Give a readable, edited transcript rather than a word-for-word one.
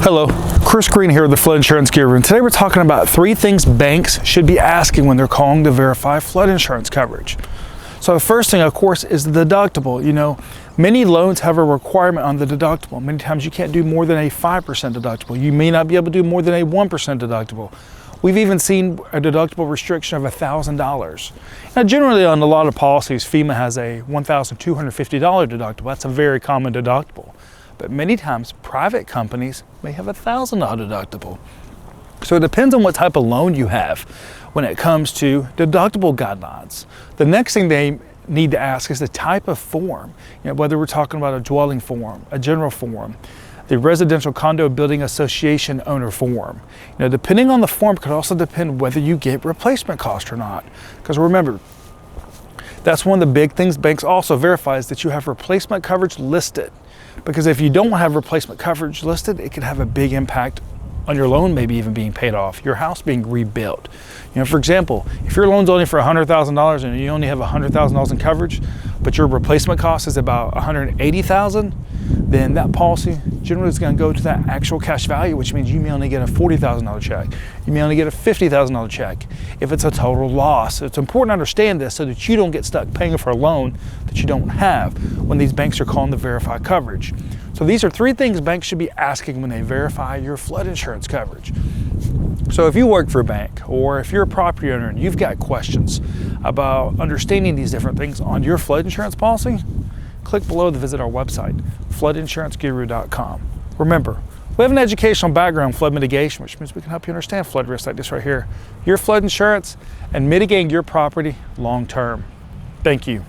Hello, Chris Green here with the Flood Insurance Guru, and today we're talking about 3 things banks should be asking when they're calling to verify flood insurance coverage. So the first thing, of course, is the deductible. You know, many loans have a requirement on the deductible. Many times you can't do more than a 5% deductible. You may not be able to do more than a 1% deductible. We've even seen a deductible restriction of $1,000. Now, generally on a lot of policies, FEMA has a $1,250 deductible. That's a very common deductible. But many times private companies may have a $1,000 deductible. So it depends on what type of loan you have when it comes to deductible guidelines. The next thing they need to ask is the type of form. You know, whether we're talking about a dwelling form, a general form, the residential condo building association owner form. You know, depending on the form could also depend whether you get replacement cost or not. Because remember, that's one of the big things banks also verify is that you have replacement coverage listed. Because if you don't have replacement coverage listed, it could have a big impact on your loan, maybe even being paid off, your house being rebuilt. You know, for example, if your loan's only for $100,000 and you only have $100,000 in coverage, but your replacement cost is about $180,000, then that policy generally is going to go to that actual cash value, which means you may only get a $40,000 check. You may only get a $50,000 check if it's a total loss. It's important to understand this so that you don't get stuck paying for a loan that you don't have when these banks are calling to verify coverage. So these are 3 things banks should be asking when they verify your flood insurance coverage. So if you work for a bank or if you're a property owner and you've got questions about understanding these different things on your flood insurance policy, click below to visit our website, floodinsuranceguru.com. Remember, we have an educational background in flood mitigation, which means we can help you understand flood risks like this right here, your flood insurance, and mitigating your property long term. Thank you.